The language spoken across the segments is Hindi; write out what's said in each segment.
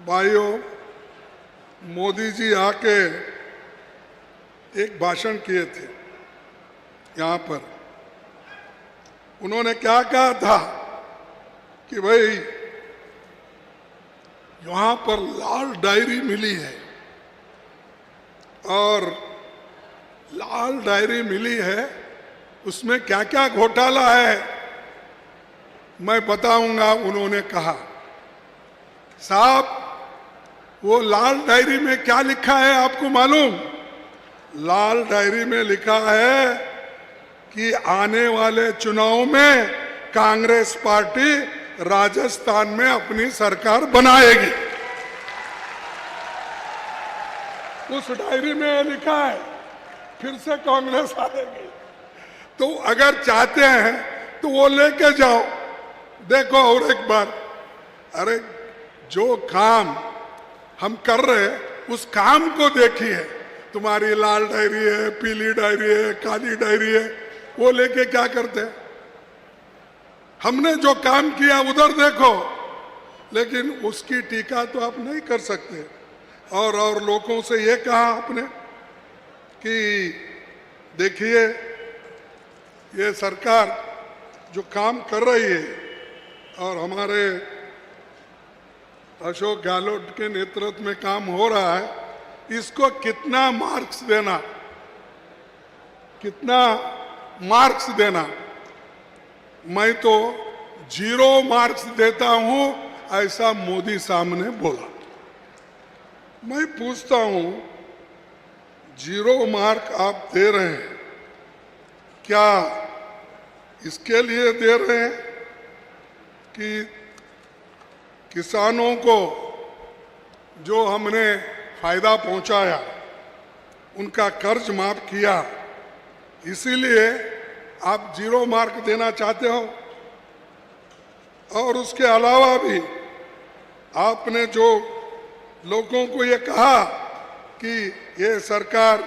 भाइयों, मोदी जी आके एक भाषण किए थे यहाँ पर। उन्होंने क्या कहा था कि भाई यहाँ पर लाल डायरी मिली है और लाल डायरी मिली है, उसमें क्या क्या घोटाला है मैं बताऊंगा। उन्होंने कहा साहब, वो लाल डायरी में क्या लिखा है आपको मालूम? लाल डायरी में लिखा है कि आने वाले चुनाव में कांग्रेस पार्टी राजस्थान में अपनी सरकार बनाएगी। उस डायरी में लिखा है फिर से कांग्रेस आएगी। तो अगर चाहते हैं तो वो लेके जाओ, देखो और एक बार। अरे जो काम हम कर रहे हैं उस काम को देखिए। तुम्हारी लाल डायरी है, पीली डायरी है, काली डायरी है, वो लेके क्या करते हैं? हमने जो काम किया उधर देखो, लेकिन उसकी टीका तो आप नहीं कर सकते। और लोगों से ये कहा आपने कि देखिए ये सरकार जो काम कर रही है और हमारे अशोक गहलोत के नेतृत्व में काम हो रहा है, इसको कितना मार्क्स देना, कितना मार्क्स देना? मैं तो 0 मार्क्स देता हूं, ऐसा मोदी साहब ने बोला। मैं पूछता हूं, 0 मार्क आप दे रहे हैं, क्या इसके लिए दे रहे हैं कि किसानों को जो हमने फायदा पहुंचाया, उनका कर्ज माफ किया, इसीलिए आप 0 मार्क देना चाहते हो? और उसके अलावा भी आपने जो लोगों को ये कहा कि ये सरकार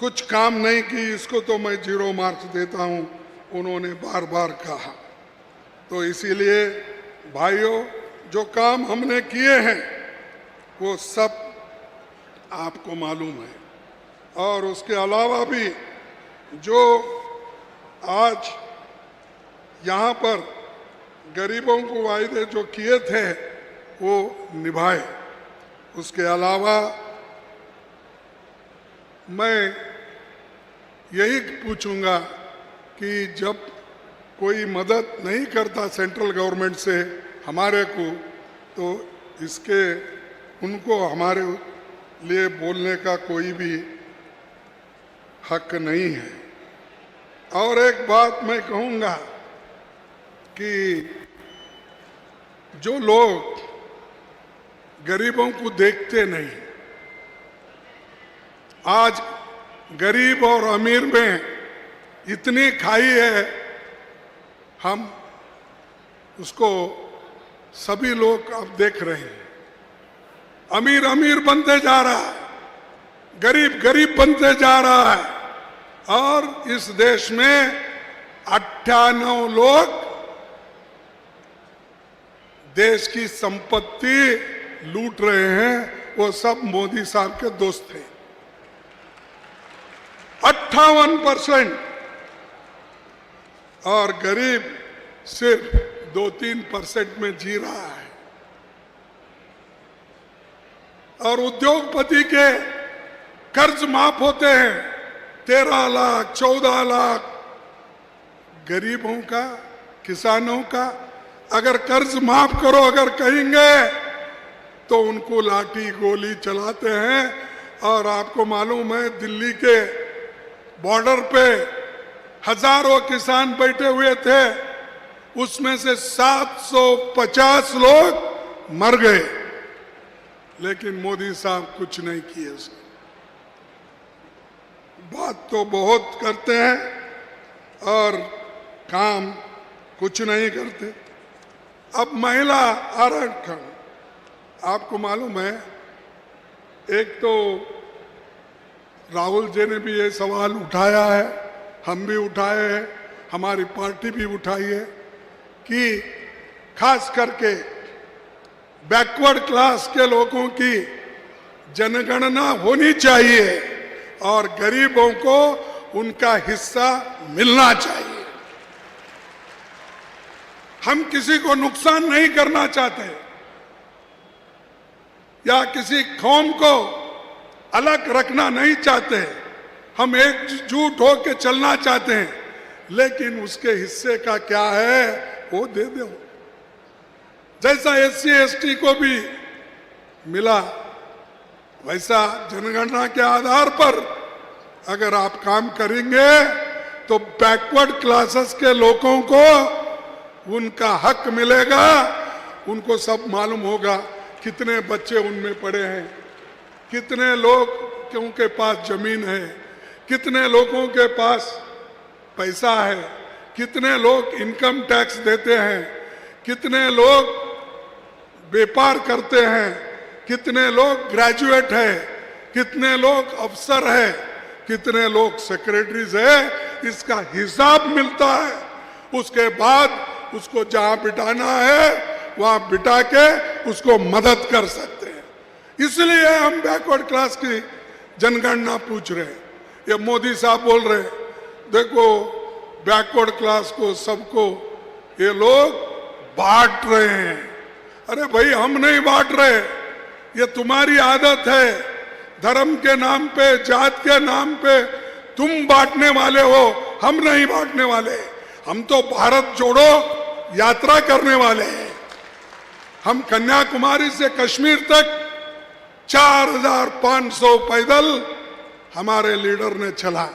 कुछ काम नहीं की, इसको तो मैं 0 मार्क्स देता हूं, उन्होंने बार बार कहा। तो इसीलिए भाइयों, जो काम हमने किए हैं वो सब आपको मालूम है। और उसके अलावा भी जो आज यहाँ पर गरीबों को वायदे जो किए थे वो निभाए। उसके अलावा मैं यही पूछूंगा कि जब कोई मदद नहीं करता सेंट्रल गवर्नमेंट से हमारे को, तो इसके उनको हमारे लिए बोलने का कोई भी हक नहीं है। और एक बात मैं कहूँगा कि जो लोग गरीबों को देखते नहीं, आज गरीब और अमीर में इतनी खाई है, हम उसको सभी लोग अब देख रहे हैं। अमीर अमीर बनते जा रहा है, गरीब गरीब बनते जा रहा है, और इस देश में 98 लोग देश की संपत्ति लूट रहे हैं। वो सब मोदी साहब के दोस्त थे। 58%, और गरीब सिर्फ 2-3% में जी रहा है। और उद्योगपति के कर्ज माफ होते हैं 13 लाख 14 लाख। गरीबों का, किसानों का अगर कर्ज माफ करो अगर कहेंगे तो उनको लाठी गोली चलाते हैं। और आपको मालूम है दिल्ली के बॉर्डर पे हजारों किसान बैठे हुए थे, उसमें से 750 लोग मर गए, लेकिन मोदी साहब कुछ नहीं किए। उसने बात तो बहुत करते हैं और काम कुछ नहीं करते। अब महिला आरक्षण, आपको मालूम है, एक तो राहुल जी ने भी ये सवाल उठाया है, हम भी उठाए हैं, हमारी पार्टी भी उठाई है कि खास करके बैकवर्ड क्लास के लोगों की जनगणना होनी चाहिए और गरीबों को उनका हिस्सा मिलना चाहिए। हम किसी को नुकसान नहीं करना चाहते या किसी कौम को अलग रखना नहीं चाहते। हम एकजुट होकर चलना चाहते हैं, लेकिन उसके हिस्से का क्या है वो दे दो। जैसा SC ST को भी मिला, वैसा जनगणना के आधार पर अगर आप काम करेंगे तो बैकवर्ड क्लासेस के लोगों को उनका हक मिलेगा। उनको सब मालूम होगा कितने बच्चे उनमें पड़े हैं, कितने लोगों के पास जमीन है, कितने लोगों के पास पैसा है, कितने लोग इनकम टैक्स देते हैं, कितने लोग व्यापार करते हैं, कितने लोग ग्रेजुएट है, कितने लोग अफसर है, कितने लोग सेक्रेटरीज है। इसका हिसाब मिलता है। उसके बाद उसको जहां बिठाना है वहां बिठा के उसको मदद कर सकते हैं। इसलिए हम बैकवर्ड क्लास की जनगणना पूछ रहे हैं। ये मोदी साहब बोल रहे हैं, देखो बैकवर्ड क्लास को सबको ये लोग बांट रहे हैं। अरे भाई, हम नहीं बांट रहे, ये तुम्हारी आदत है। धर्म के नाम पे, जात के नाम पे तुम बांटने वाले हो, हम नहीं बांटने वाले। हम तो भारत जोड़ो यात्रा करने वाले हैं। हम कन्याकुमारी से कश्मीर तक 4500 पैदल हमारे लीडर ने चला।